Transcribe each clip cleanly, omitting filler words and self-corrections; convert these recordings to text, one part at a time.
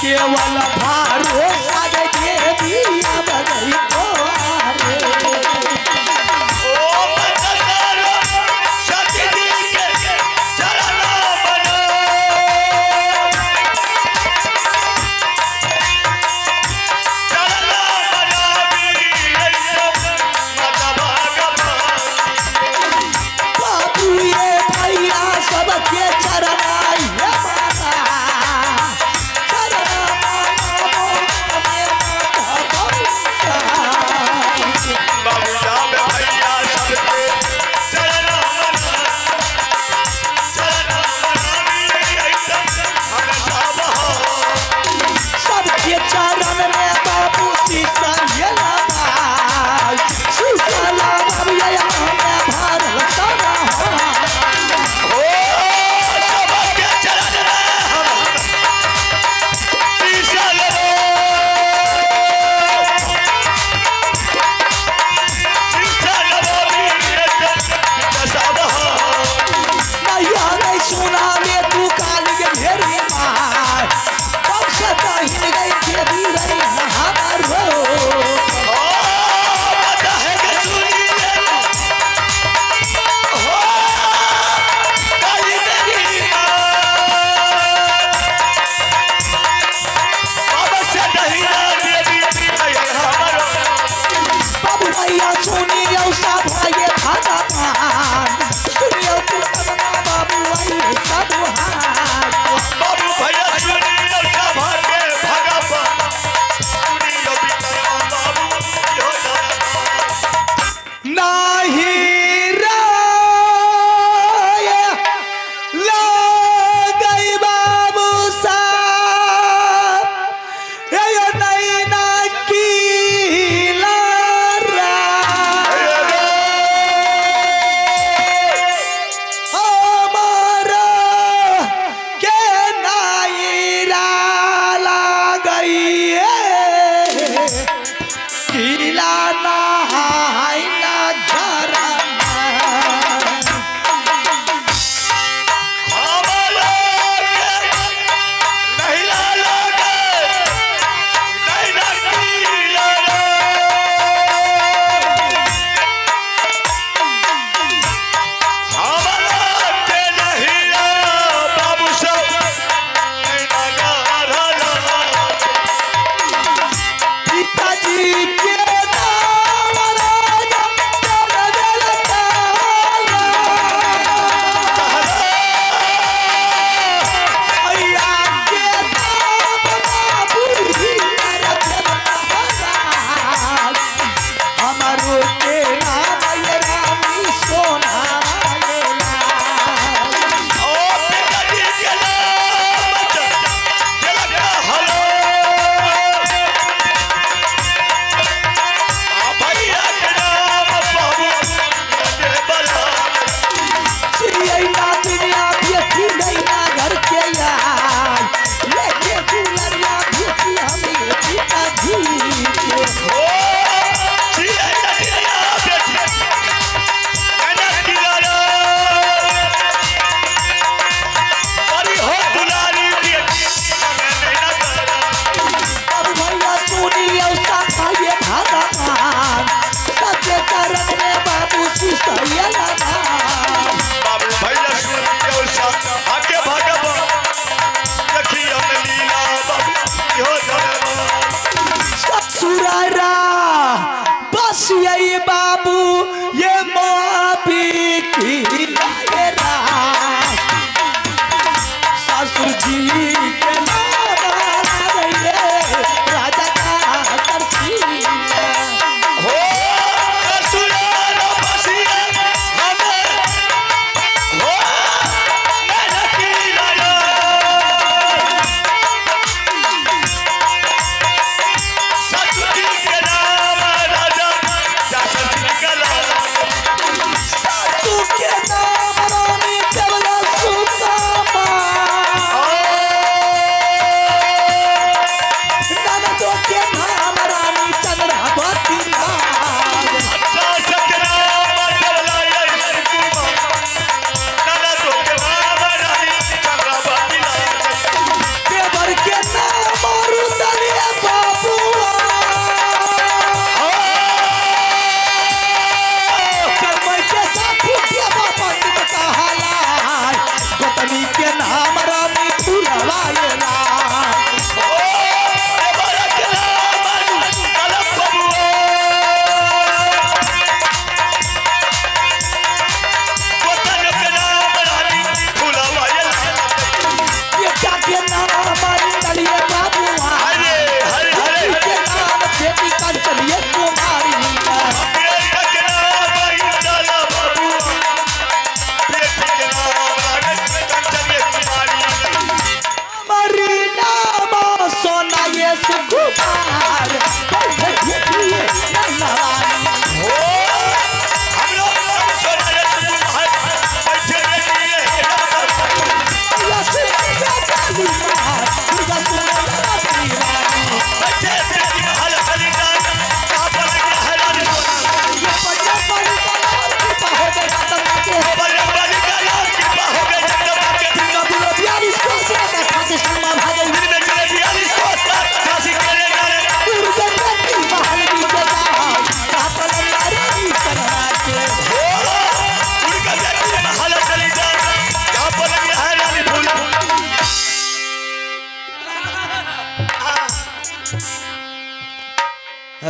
केवल भरोसा दे दिया बगई को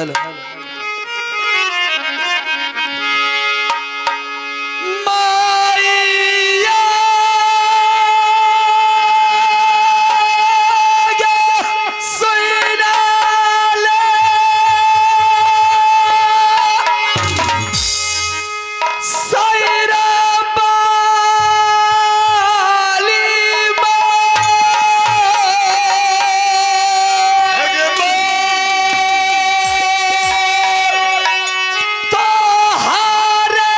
हेलो माया सुना ले सैरा बाली तोहारे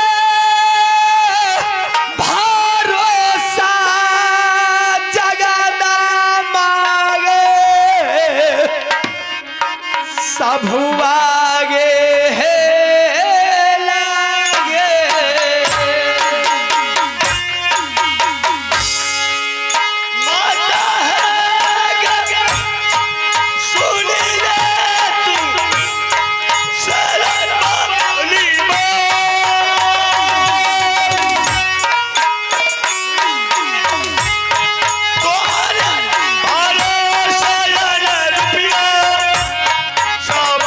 भरोसा जगदा मागे सबुआगे हे लागे माता है गगन सुन ले तू शरण बाबली तोहरे भरोसा रुपया सब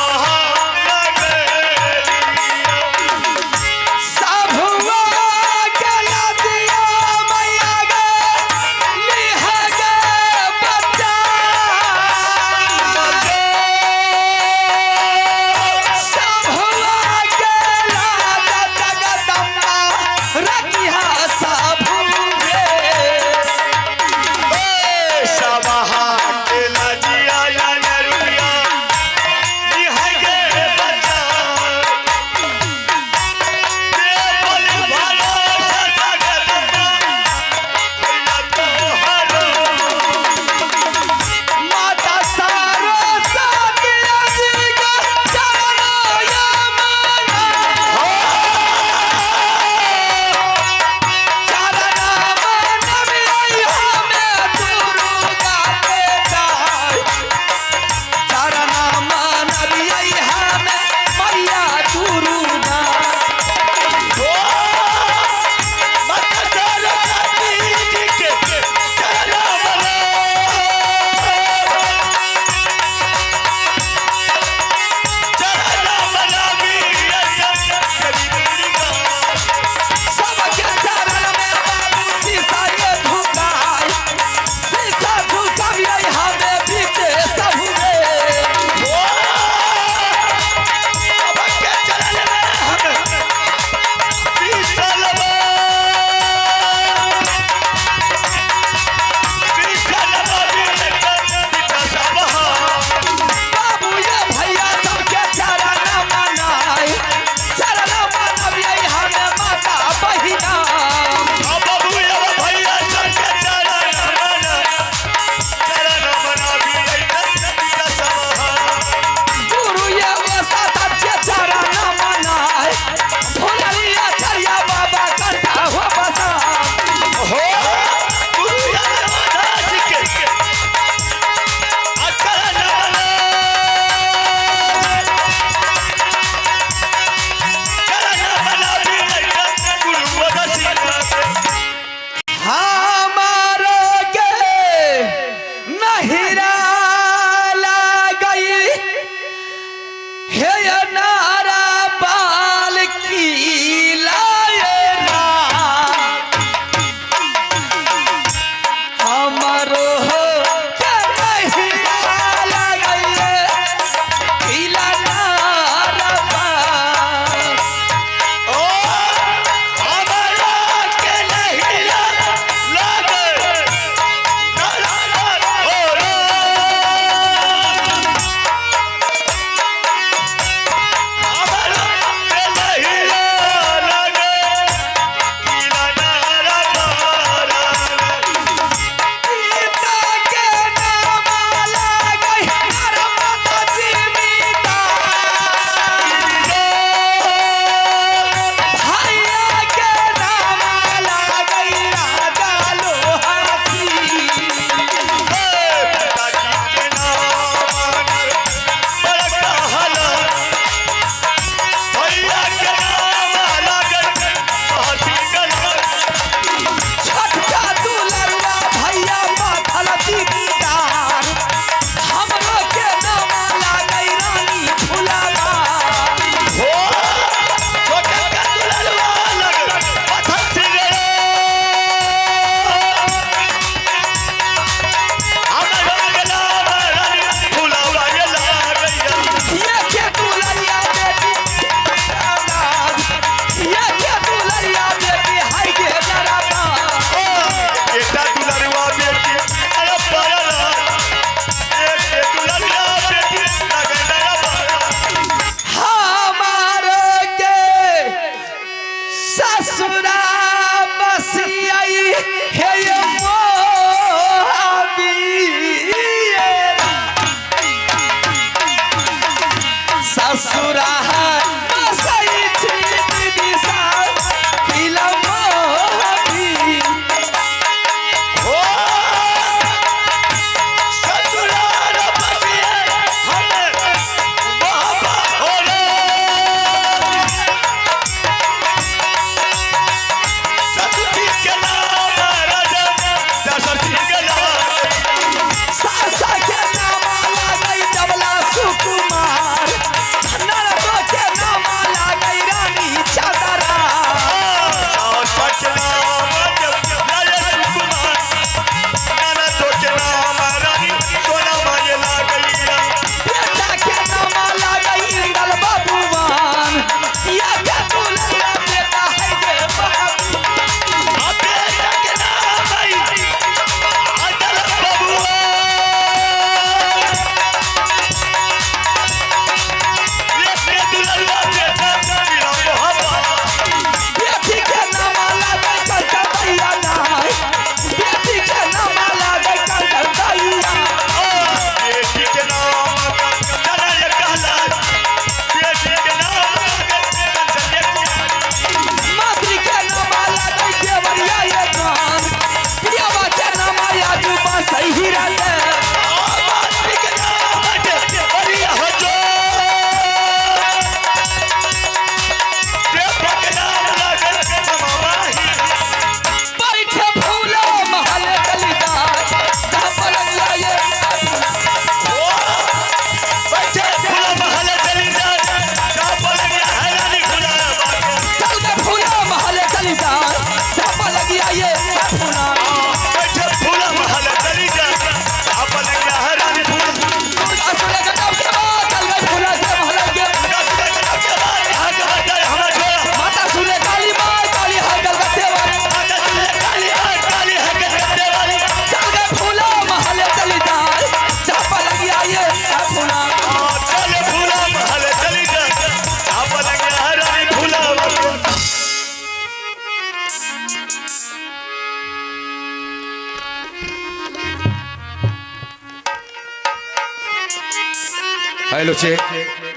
हेलो चेक,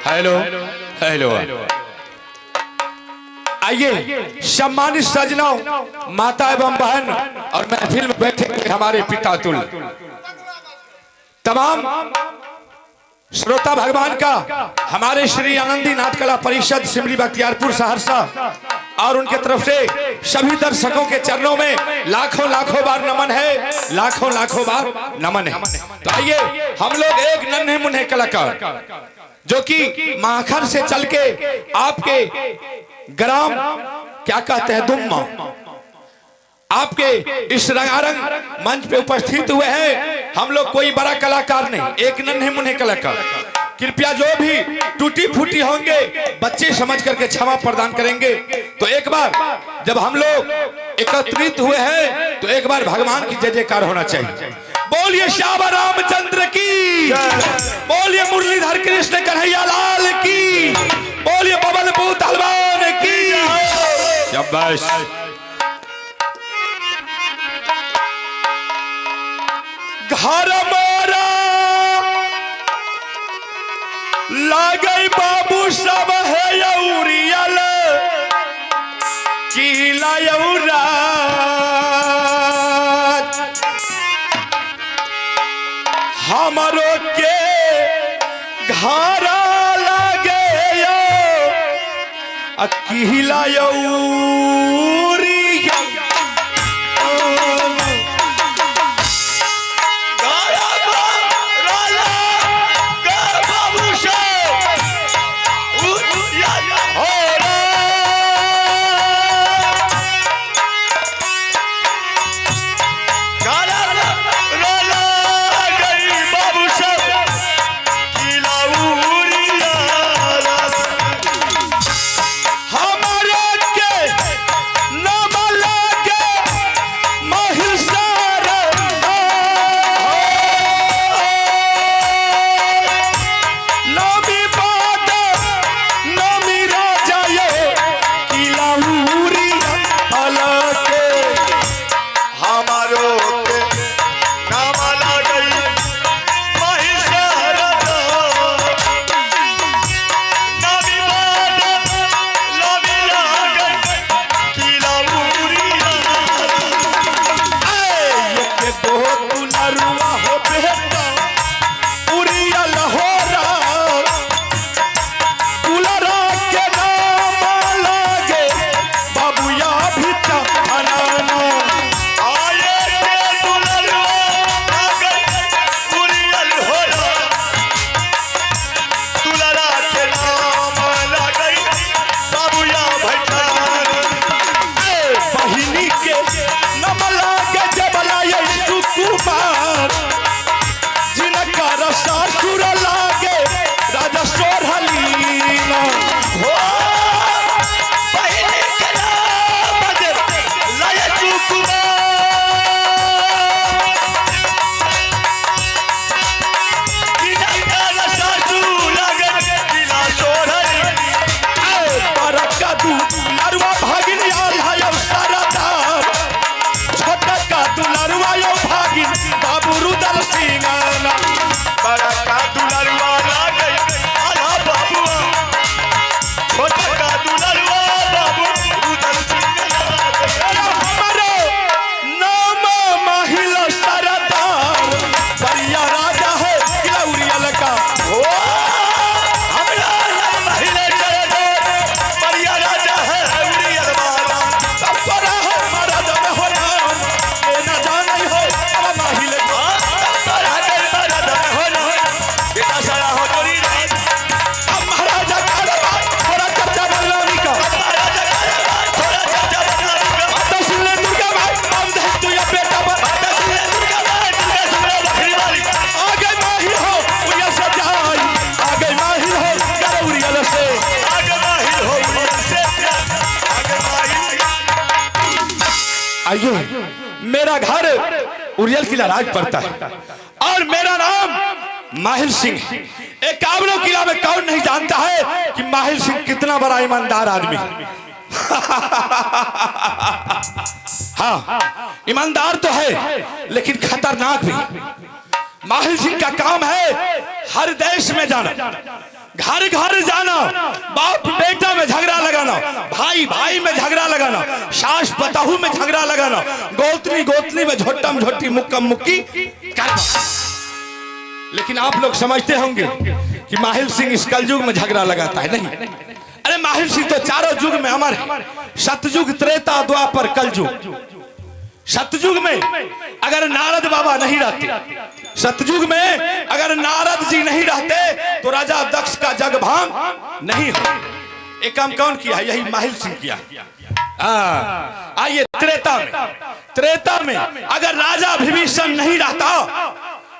हेलो हेलो। आइए सम्मानित सजनों, माता एवं बहन और महफिल में बैठे हमारे पिता तुल तमाम श्रोता भगवान का हमारे श्री आनंदी नाथ कला परिषद सिमरी बख्तियारपुर सहरसा और उनके तरफ से सभी दर्शकों के चरणों में लाखों लाखों बार नमन है, लाखों लाखों बार नमन है। तो आइए हम लोग एक नन्हे मुन्ने कलाकार जो कि माखर से चल के आपके ग्राम क्या कहते हैं दुम्मा आपके इस रंगारंग मंच पे उपस्थित हुए हैं। हम लोग कोई बड़ा कलाकार नहीं, एक नन्हे मुन्ने कलाकार। कृपया जो भी टूटी फूटी होंगे बच्चे समझ करके क्षमा प्रदान करेंगे। तो एक बार जब हम लोग एकत्रित हुए हैं तो एक बार भगवान की जय जयकार होना चाहिए। बोलिए श्याम रामचंद्र की, बोलिए मुरलीधर कृष्ण कन्हैया लाल की, बोलिए पवन पूत हलवान की। शाबाश। घर मोरा लागई बाबू सब है यौरियल किला यौरा हमरो के घर लागे किला यौरिया आइए, मेरा घर उरियल किला राज पड़ता है और मेरा नाम माहिर सिंह है। एक काबलो किला में कौन नहीं जानता है कि माहिर सिंह कितना बड़ा ईमानदार आदमी है। हाँ, ईमानदार तो है लेकिन खतरनाक भी। माहिल सिंह का काम है हर देश में जाना, घर घर जाना, बाप बेटा में झगड़ा लगाना, भाई भाई में झगड़ा लगाना, सास पताहू में झगड़ा लगाना, गोतनी गोतनी में झोटम झोटी मुक्कम मुक्की करना। लेकिन आप लोग समझते होंगे कि माहिल सिंह इस कलयुग में झगड़ा लगाता है। नहीं, अरे माहिल सिंह तो चारों युग में अमर है। सतयुग, त्रेता, द्वापर, कलयुग। सतयुग में अगर नारद बाबा नहीं रहते, सतयुग में अगर नारद जी नहीं रहते तो राजा दक्ष का जग भान नहीं हो। एक काम कौन किया है? यही माहिल सिंह किया। आइए त्रेता में, त्रेता में अगर राजा विभीषण नहीं रहता,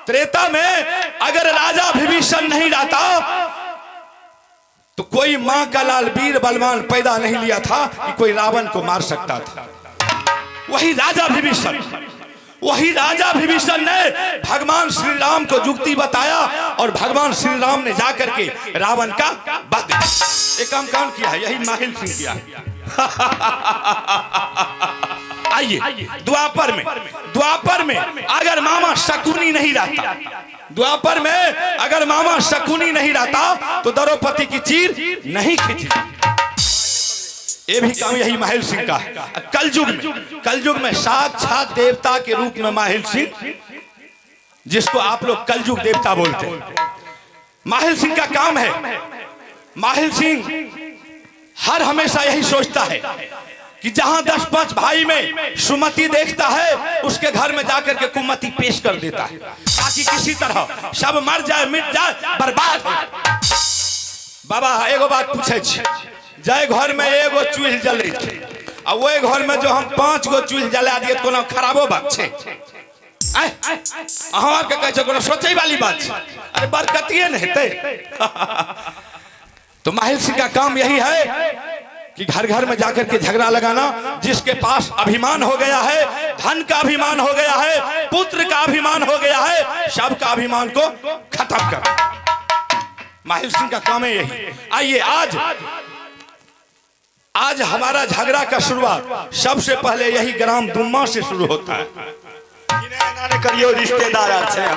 त्रेता में अगर राजा विभीषण नहीं रहता तो कोई मां का लाल वीर बलवान पैदा नहीं लिया था कि कोई रावण को मार सकता था। वही राजा विभीषण, वही राजा विभीषण ने भगवान श्री राम को युक्ति बताया और भगवान श्री राम ने जाकर के रावण का वध किया। एक काम कौन किया है? यही माहिल सिंह किया। आइए द्वापर में, द्वापर में अगर मामा शकुनी नहीं रहता, द्वापर में अगर मामा शकुनी नहीं रहता तो द्रौपदी की चीर नहीं खींची। ये भी काम यही माहिल सिंह का है। कलयुग में, कलयुग में साक्षात देवता के रूप में माहिल सिंह, जिसको आप लोग कलयुग देवता बोलते हैं, माहिल सिंह का काम है। माहिल सिंह हर हमेशा यही सोचता है कि जहां 10-5 भाई में सुमति देखता है उसके घर में जाकर के कुमति पेश कर देता है ताकि किसी तरह सब मर जाए, मिट जाए, बर्बाद हो। बाबा एगो बात पूछे, जय घर में एगो चूल्हा जले और वो घर में जो हम 5 गो चूल्हा जला दिए तो खराबो बात छे। अहाँ के कहे कोनो सोचे वाली बात छे। अरे बरकतिए नहीं हेते। तो माहिल सिंह का काम यही है कि घर घर में जाकर के झगड़ा लगाना। जिसके पास अभिमान हो गया है, धन का अभिमान हो गया है, पुत्र का अभिमान हो गया है, सबका अभिमान को खत्म कर। माहिल सिंह का काम है यही। आइए आज हमारा झगड़ा का शुरुआत सबसे पहले यही ग्राम दुम्मा से शुरू होता है। करियो रिश्तेदार से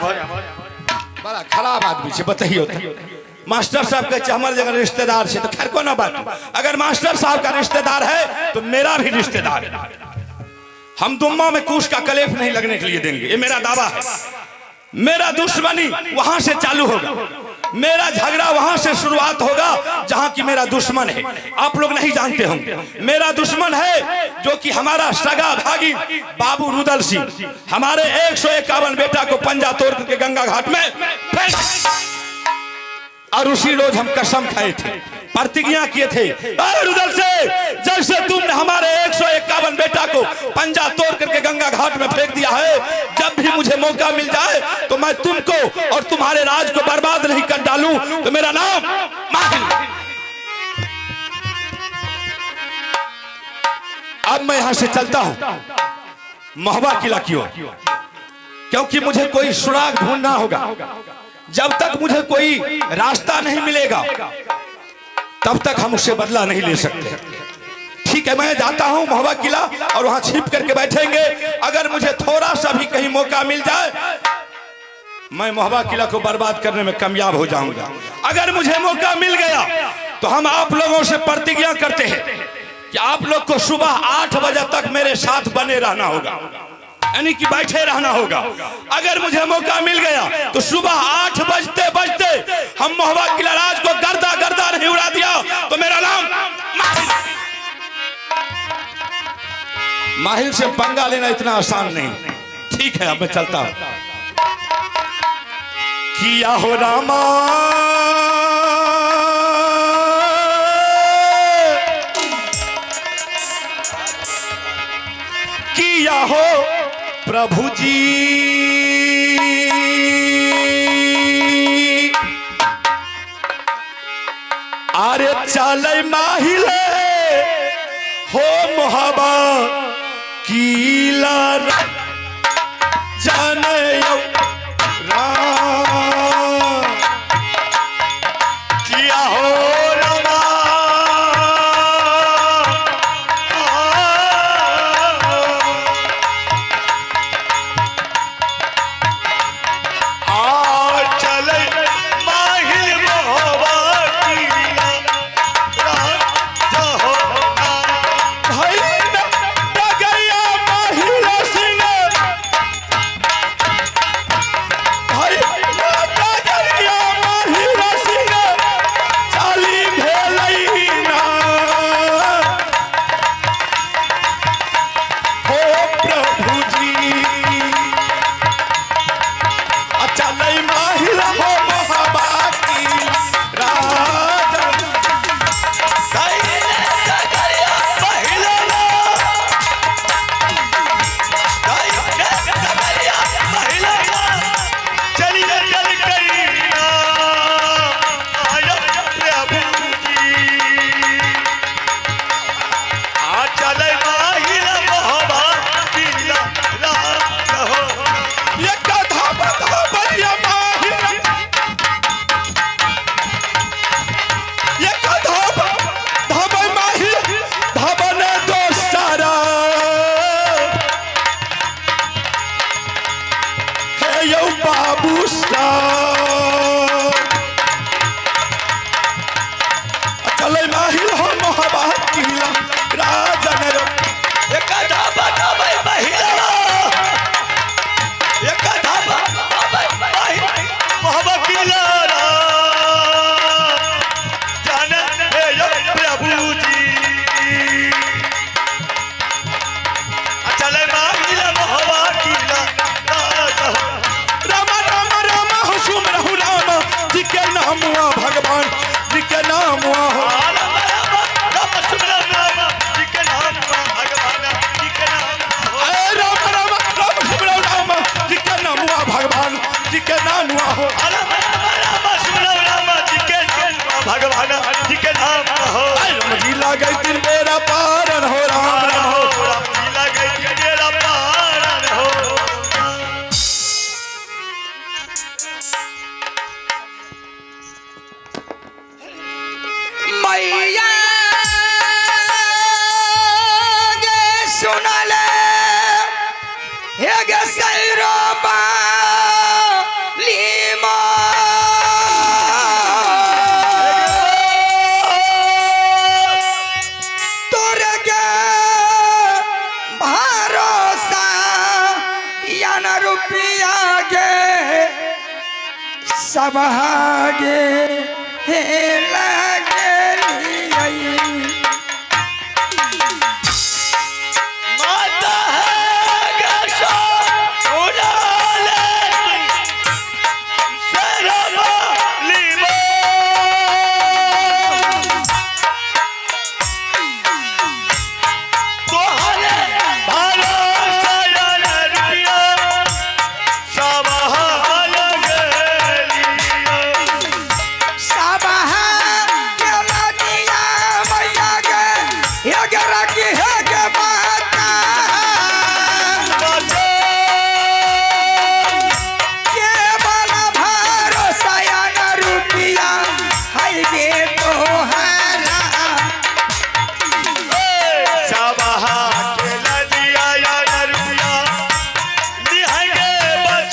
बड़ा खराब आदमी से बताइए। मास्टर साहब के हमारे जगह रिश्तेदार से तो खैर को ना बात। अगर मास्टर साहब का रिश्तेदार है तो मेरा भी रिश्तेदार है। हम दुम्मा में कूश का कलेफ नहीं लगने के लिए देंगे, ये मेरा दावा है। मेरा दुश्मनी वहां से चालू होगा, मेरा झगड़ा वहां से शुरुआत होगा जहां की मेरा दुश्मन है। आप लोग नहीं जानते होंगे मेरा दुश्मन है जो कि हमारा सगा भागी बाबू रुदल सिंह, हमारे 151 बेटा को पंजा तोड़ करके गंगा घाट में फेंक, और उसी रोज हम कसम खाए थे, प्रतिज्ञा किए थे, रुदल से जैसे तुमने हमारे 151 बेटा को पंजा तोड़ करके गंगा घाट में फेंक दिया है, जब भी मुझे मौका मिल जाए तो मैं तुमको और तुम्हारे राज को बर्बाद नहीं कर डालूं। तो मेरा नाम माहिल। अब मैं यहां से चलता हूं महुआ किला की ओर, क्योंकि मुझे कोई सुराग ढूंढना होगा। जब तक मुझे कोई रास्ता नहीं मिलेगा तब तक हम उससे बदला नहीं ले सकते। ठीक है, मैं जाता हूं महुआ किला और वहां छिप करके बैठेंगे। अगर मुझे थोड़ा सा भी कहीं मौका मिल जाए मैं महुआ किला को बर्बाद करने में कामयाब हो जाऊंगा। अगर मुझे मौका मिल गया तो हम आप लोगों से प्रतिज्ञा करते हैं कि आप लोग को सुबह 8 बजे तक मेरे साथ बने रहना होगा, यानी कि बैठे रहना होगा। अगर मुझे मौका मिल गया तो सुबह 8 बजते बजते हम महुआ किला राज को गर्दा गर्दा नहीं उड़ा दिया तो मेरा नाम माहिल। माहिल से पंगा लेना इतना आसान नहीं। ठीक है, अब मैं चलता हूं। किया हो रामा किया हो प्रभु जी, अरे चले माहिले हो मोहबा किला जाने किया हो रमा चलै माहिल हो मोहबा की राजन सभागे हे लगलियै माता गशा उड़ाले शरमा लीमो तोहरे भरोसा रुपया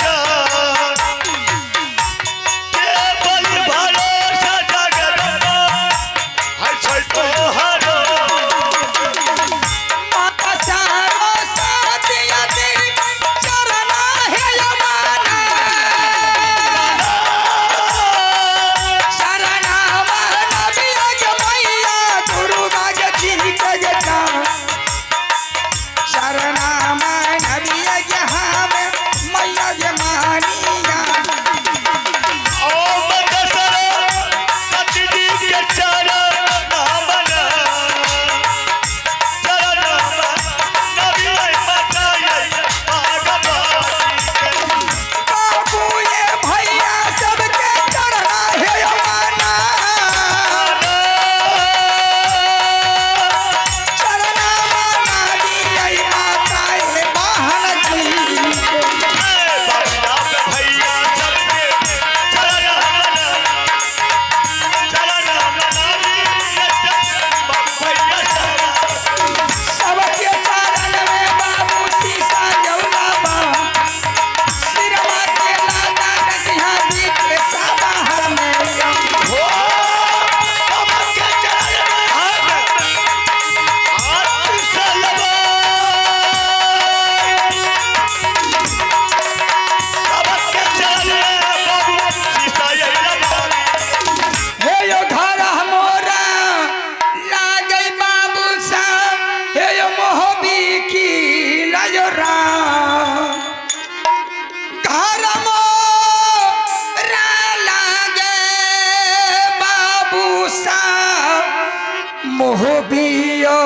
मूसा मोहबियो